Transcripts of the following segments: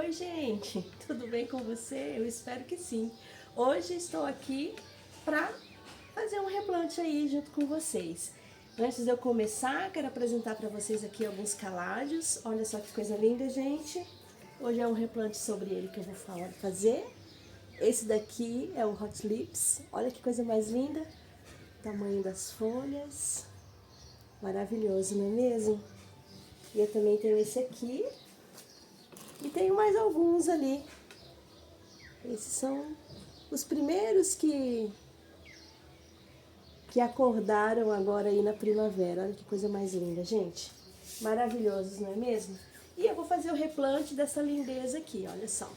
Oi, gente, tudo bem com você? Eu espero que sim. Hoje estou aqui para fazer um replante aí junto com vocês. Antes de eu começar, quero apresentar para vocês aqui alguns caládios. Olha só que coisa linda, gente. Hoje é um replante sobre ele que eu vou fazer. Esse daqui é o Hot Lips. Olha que coisa mais linda. Tamanho das folhas. Maravilhoso, não é mesmo? E eu também tenho esse aqui. E tenho mais alguns ali. Esses são os primeiros que acordaram agora aí na primavera. Olha que coisa mais linda, gente. Maravilhosos, não é mesmo? E eu vou fazer o replante dessa lindeza aqui, olha só.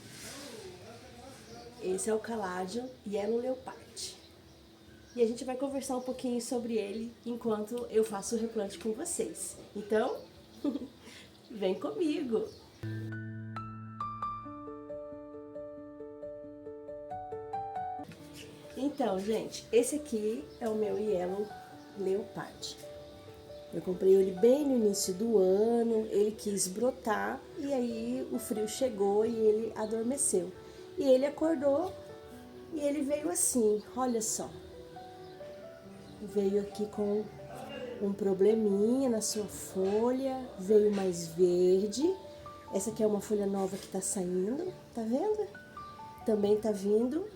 Esse é o Caladium Yellow Leopard. E a gente vai conversar um pouquinho sobre ele enquanto eu faço o replante com vocês. Então, vem comigo! Então, gente, esse aqui é o meu Yellow Leopard. Eu comprei ele bem no início do ano, ele quis brotar e aí o frio chegou e ele adormeceu. E ele acordou e ele veio assim, olha só. Veio aqui com um probleminha na sua folha, veio mais verde. Essa aqui é uma folha nova que tá saindo, tá vendo? Também tá vindo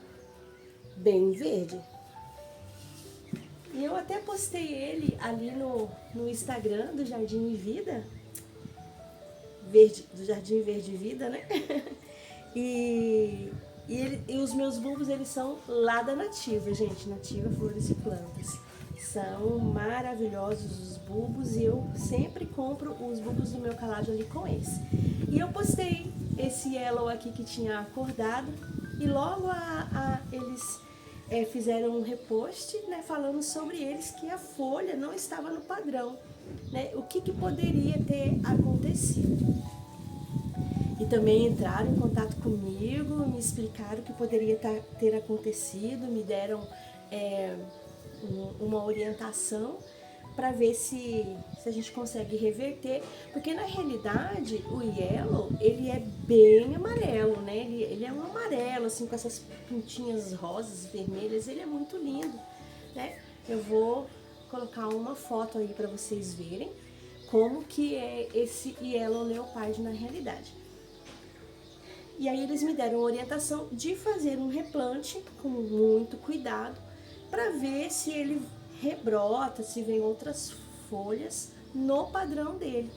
bem verde. E eu até postei ele ali no Instagram do Jardim Vida, do Jardim Verde Vida, né? E os meus bulbos, eles são lá da Nativa, gente, Nativa Flores e Plantas. São maravilhosos os bulbos e eu sempre compro os bulbos do meu caládio ali com esse. E eu postei esse yellow aqui que tinha acordado e logo eles fizeram um repost, né, falando sobre eles que a folha não estava no padrão, né, o que poderia ter acontecido. E também entraram em contato comigo, me explicaram o que poderia ter acontecido, me deram uma orientação para ver se a gente consegue reverter, porque na realidade o yellow, ele é bem amarelo, né? Ele é um amarelo, assim, com essas pontinhas rosas, vermelhas, ele é muito lindo, né? Eu vou colocar uma foto aí para vocês verem como que é esse Yellow Leopard na realidade. E aí eles me deram a orientação de fazer um replante com muito cuidado para ver se ele rebrota, se vem outras folhas no padrão dele,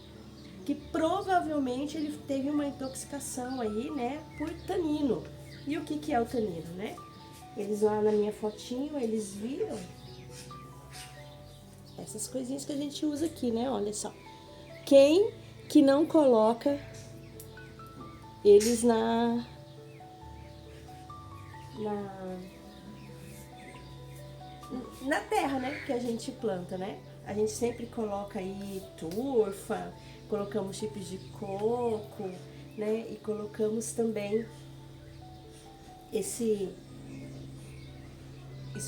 que provavelmente ele teve uma intoxicação aí, né, por tanino. E o que é o tanino, né? Eles lá na minha fotinho, eles viram essas coisinhas que a gente usa aqui, né? Olha só. Quem que não coloca eles na terra, né, que a gente planta, né? A gente sempre coloca aí turfa, colocamos chips de coco, né? E colocamos também isso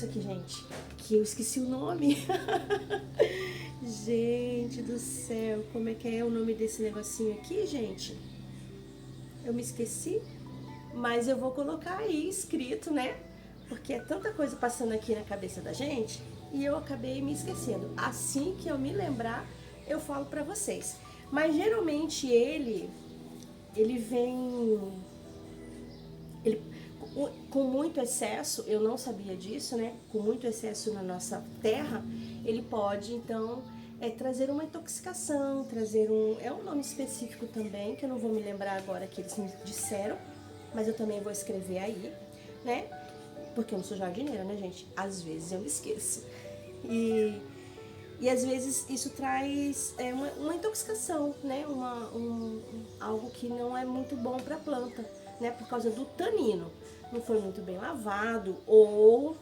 aqui, gente, que eu esqueci o nome. Gente do céu, como é que é o nome desse negocinho aqui, gente? Eu me esqueci, mas eu vou colocar aí escrito, né? Porque é tanta coisa passando aqui na cabeça da gente e eu acabei me esquecendo. Assim que eu me lembrar, eu falo pra vocês. Mas geralmente ele vem com muito excesso, eu não sabia disso, né? Com muito excesso na nossa terra, ele pode então trazer uma intoxicação, é um nome específico também, que eu não vou me lembrar agora que eles me disseram, mas eu também vou escrever aí, né? Porque eu não sou jardineira, né, gente? Às vezes eu me esqueço. E às vezes isso traz uma intoxicação, né? Algo que não é muito bom para a planta, né? Por causa do tanino. Não foi muito bem lavado ou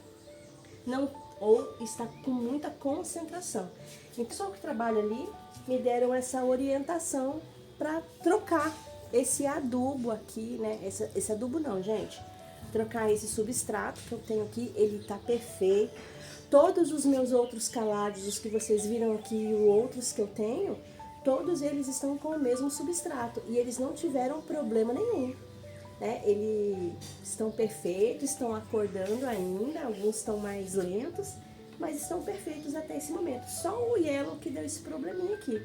está com muita concentração. Então, o pessoal que trabalha ali me deram essa orientação para trocar esse adubo aqui, né? Esse adubo não, gente. Trocar esse substrato que eu tenho aqui, ele tá perfeito. Todos os meus outros caládios, os que vocês viram aqui e os outros que eu tenho, todos eles estão com o mesmo substrato e eles não tiveram problema nenhum. né? Eles estão perfeitos, estão acordando ainda, alguns estão mais lentos, mas estão perfeitos até esse momento. Só o Yellow que deu esse probleminha aqui.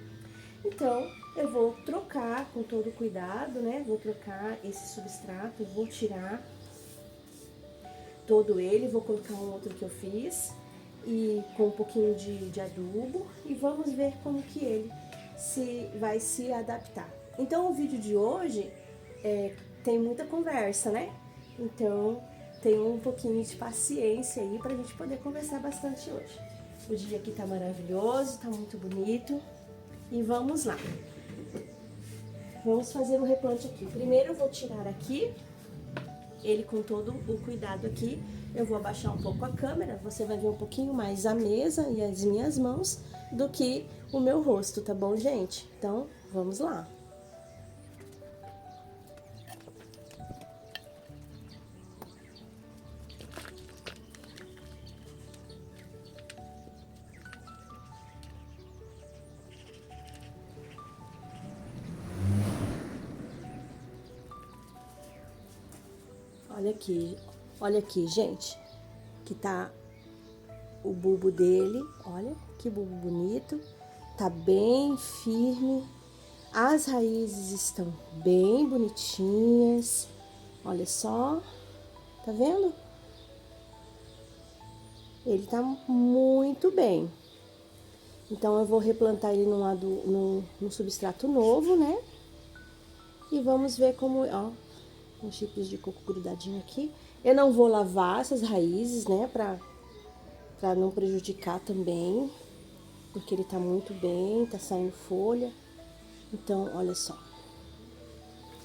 Então, eu vou trocar com todo cuidado, né? Vou trocar esse substrato, vou tirar todo ele, vou colocar um outro que eu fiz e com um pouquinho de adubo e vamos ver como que ele vai se adaptar. Então, o vídeo de hoje tem muita conversa, né? Então, tem um pouquinho de paciência aí pra gente poder conversar bastante hoje. O dia aqui tá maravilhoso, tá muito bonito. E vamos lá. Vamos fazer um replante aqui. Primeiro eu vou tirar aqui, ele com todo o cuidado aqui. Eu vou abaixar um pouco a câmera, você vai ver um pouquinho mais a mesa e as minhas mãos do que o meu rosto, tá bom, gente? Então, vamos lá. Olha aqui, gente, que tá o bulbo dele, olha que bulbo bonito, tá bem firme, as raízes estão bem bonitinhas, olha só, tá vendo? Ele tá muito bem. Então, eu vou replantar ele num substrato novo, né? E vamos ver como, ó, uns chifres de coco grudadinho aqui. Eu não vou lavar essas raízes, né, pra não prejudicar também, porque ele tá muito bem, tá saindo folha. Então, olha só.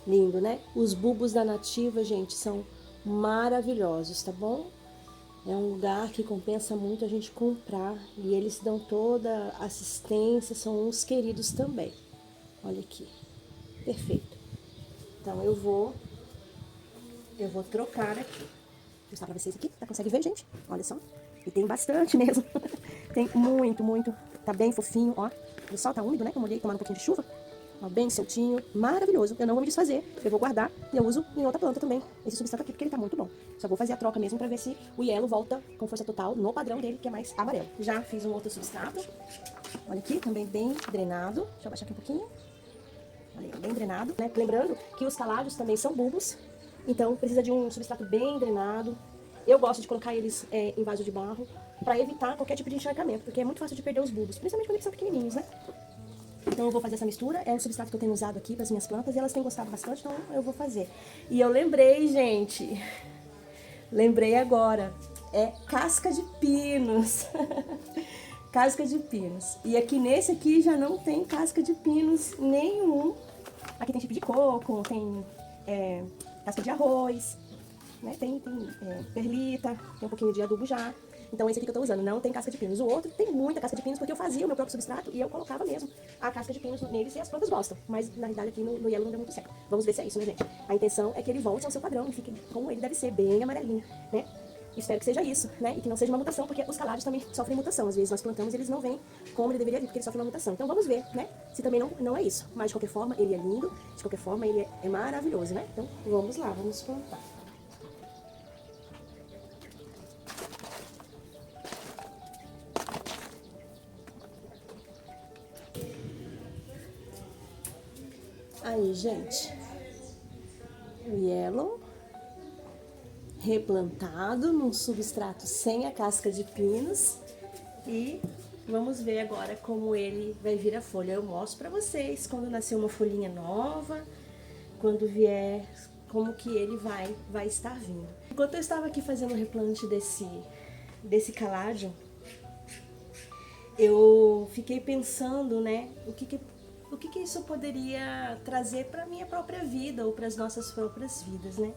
Lindo, né? Os bulbos da Nativa, gente, são maravilhosos, tá bom? É um lugar que compensa muito a gente comprar e eles dão toda assistência, são uns queridos também. Olha aqui. Perfeito. Então, eu vou trocar aqui. Vou mostrar pra vocês aqui, tá? Consegue ver, gente? Olha só. E tem bastante mesmo. Tem muito, muito. Tá bem fofinho, ó. O sol tá úmido, né? Que eu molhei tomando um pouquinho de chuva. Ó, bem soltinho. Maravilhoso. Eu não vou me desfazer. Eu vou guardar e eu uso em outra planta também. Esse substrato aqui, porque ele tá muito bom. Só vou fazer a troca mesmo pra ver se o Yellow volta com força total no padrão dele, que é mais amarelo. Já fiz um outro substrato. Olha aqui, também bem drenado. Deixa eu abaixar aqui um pouquinho. Olha aí, bem drenado, né? Lembrando que os caládeos também são bulbos. Então, precisa de um substrato bem drenado. Eu gosto de colocar eles em vaso de barro para evitar qualquer tipo de encharcamento, porque é muito fácil de perder os bulbos, principalmente quando eles são pequenininhos, né? Então, eu vou fazer essa mistura. É um substrato que eu tenho usado aqui para as minhas plantas e elas têm gostado bastante, então eu vou fazer. E eu lembrei, gente, lembrei agora, é casca de pinos. Casca de pinos. E aqui nesse aqui já não tem casca de pinos nenhum. Aqui tem chip de coco, tem casca de arroz, né? Tem perlita, tem um pouquinho de adubo já. Então esse aqui que eu tô usando não tem casca de pinos. O outro tem muita casca de pinos porque eu fazia o meu próprio substrato e eu colocava mesmo a casca de pinos neles e as plantas gostam. Mas na realidade aqui no Yellow não deu muito certo. Vamos ver se é isso, né, gente? A intenção é que ele volte ao seu padrão e fique como ele deve ser, bem amarelinho, né? Espero que seja isso, né? E que não seja uma mutação, porque os caládeos também sofrem mutação. Às vezes nós plantamos e eles não vêm como ele deveria vir, porque ele sofre uma mutação. Então vamos ver, né? Se também não é isso. Mas de qualquer forma, ele é lindo, de qualquer forma, ele é maravilhoso, né? Então vamos lá, vamos plantar. Aí, gente, o Yellow replantado num substrato sem a casca de pinos e vamos ver agora como ele vai vir a folha. Eu mostro pra vocês quando nascer uma folhinha nova, quando vier, como que ele vai estar vindo. Enquanto eu estava aqui fazendo o replante desse caládio, eu fiquei pensando, né, o que isso poderia trazer para minha própria vida ou para as nossas próprias vidas, né?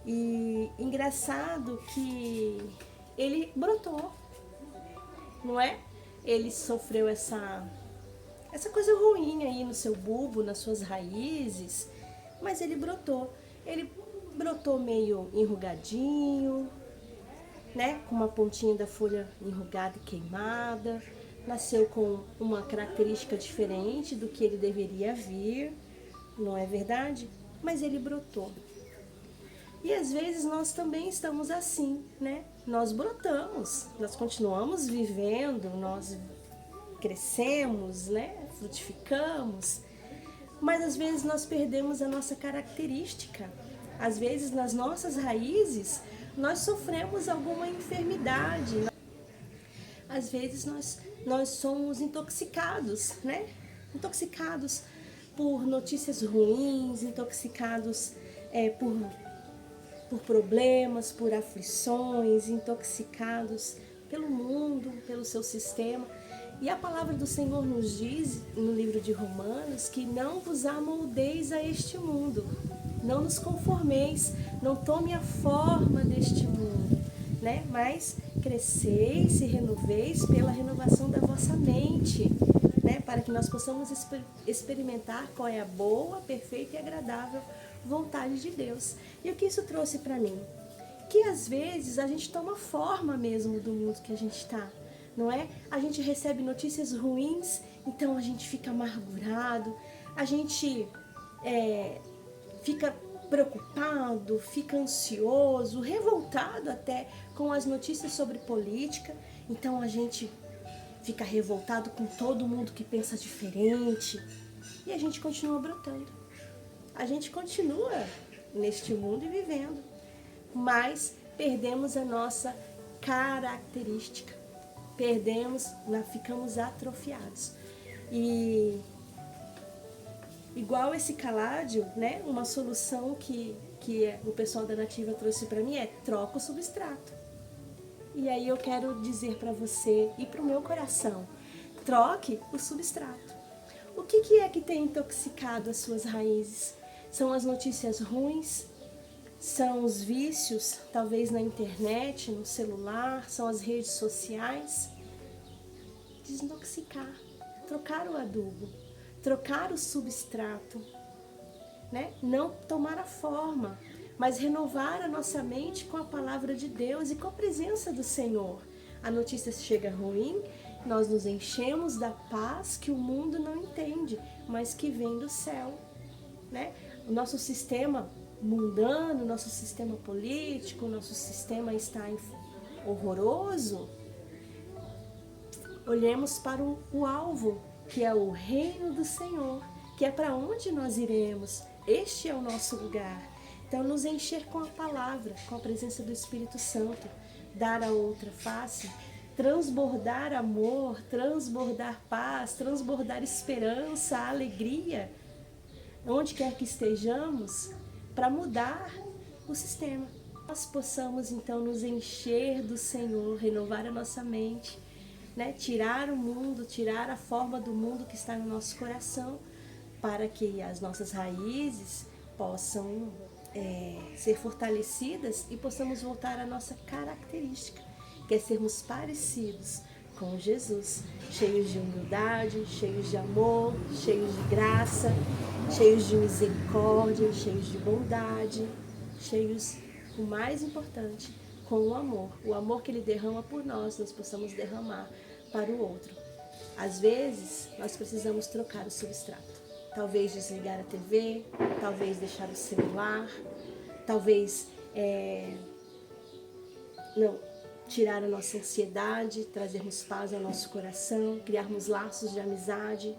E engraçado que ele brotou, não é? Ele sofreu essa coisa ruim aí no seu bulbo, nas suas raízes, mas ele brotou. Ele brotou meio enrugadinho, né? Com uma pontinha da folha enrugada e queimada. Nasceu com uma característica diferente do que ele deveria vir, não é verdade? Mas ele brotou. E às vezes nós também estamos assim, né? Nós brotamos, nós continuamos vivendo, nós crescemos, né? Frutificamos, mas às vezes nós perdemos a nossa característica. Às vezes nas nossas raízes nós sofremos alguma enfermidade. Às vezes nós somos intoxicados, né? Intoxicados por notícias ruins, intoxicados por problemas, por aflições, intoxicados pelo mundo, pelo seu sistema. E a palavra do Senhor nos diz, no livro de Romanos, que não vos amoldeis a este mundo, não nos conformeis, não tome a forma deste mundo, né? Mas cresceis e renoveis pela renovação da vossa mente, né? Para que nós possamos experimentar qual é a boa, perfeita e agradável vontade de Deus. E o que isso trouxe para mim? Que às vezes a gente toma forma mesmo do mundo que a gente está, não é? A gente recebe notícias ruins, então a gente fica amargurado, a gente fica preocupado, fica ansioso, revoltado até com as notícias sobre política, então a gente fica revoltado com todo mundo que pensa diferente e a gente continua brotando. A gente continua neste mundo e vivendo, mas perdemos a nossa característica, ficamos atrofiados. E igual esse caládio, né? Uma solução que o pessoal da Nativa trouxe para mim é: troca o substrato. E aí eu quero dizer para você e para o meu coração: troque o substrato. O que é que tem intoxicado as suas raízes? São as notícias ruins? São os vícios, talvez na internet, no celular? São as redes sociais? Desintoxicar, trocar o adubo, trocar o substrato, né? Não tomar a forma, mas renovar a nossa mente com a palavra de Deus e com a presença do Senhor. A notícia chega ruim, nós nos enchemos da paz que o mundo não entende, mas que vem do céu, né? O nosso sistema mundano, nosso sistema político, nosso sistema está horroroso. Olhemos para o alvo, que é o reino do Senhor, que é para onde nós iremos. Este é o nosso lugar. Então, nos encher com a palavra, com a presença do Espírito Santo, dar a outra face, transbordar amor, transbordar paz, transbordar esperança, alegria, onde quer que estejamos, para mudar o sistema. Nós possamos então nos encher do Senhor, renovar a nossa mente, né? Tirar o mundo, tirar a forma do mundo que está no nosso coração, para que as nossas raízes possam ser fortalecidas e possamos voltar à nossa característica, que é sermos parecidos com Jesus, cheios de humildade, cheios de amor, cheios de graça, cheios de misericórdia, cheios de bondade, cheios, o mais importante, com o amor que Ele derrama por nós possamos derramar para o outro. Às vezes, nós precisamos trocar o substrato. Talvez desligar a TV, talvez deixar o celular, talvez tirar a nossa ansiedade, trazermos paz ao nosso coração, criarmos laços de amizade,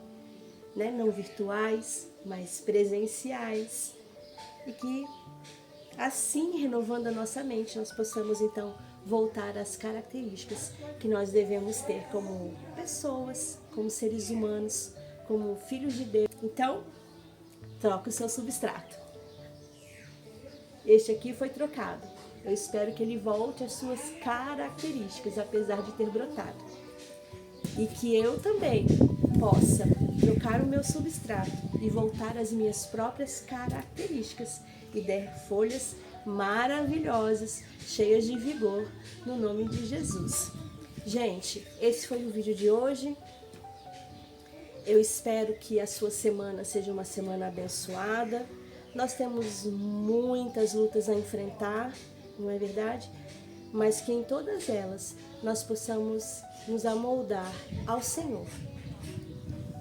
né? Não virtuais, mas presenciais. E que assim, renovando a nossa mente, nós possamos então voltar às características que nós devemos ter como pessoas, como seres humanos, como filhos de Deus. Então, troque o seu substrato. Este aqui foi trocado. Eu espero que ele volte às suas características, apesar de ter brotado. E que eu também possa trocar o meu substrato e voltar às minhas próprias características e der folhas maravilhosas, cheias de vigor, no nome de Jesus. Gente, esse foi o vídeo de hoje. Eu espero que a sua semana seja uma semana abençoada. Nós temos muitas lutas a enfrentar, não é verdade? Mas que em todas elas nós possamos nos amoldar ao Senhor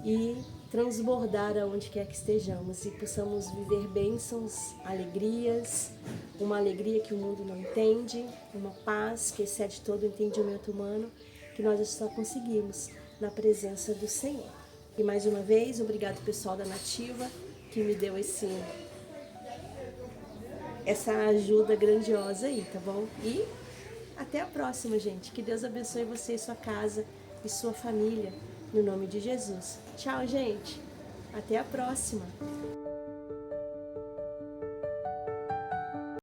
e transbordar aonde quer que estejamos e possamos viver bênçãos, alegrias, uma alegria que o mundo não entende, uma paz que excede todo o entendimento humano, que nós só conseguimos na presença do Senhor. E mais uma vez, obrigado pessoal da Nativa, que me deu essa ajuda grandiosa aí, tá bom? E até a próxima, gente. Que Deus abençoe você e sua casa e sua família, no nome de Jesus. Tchau, gente. Até a próxima.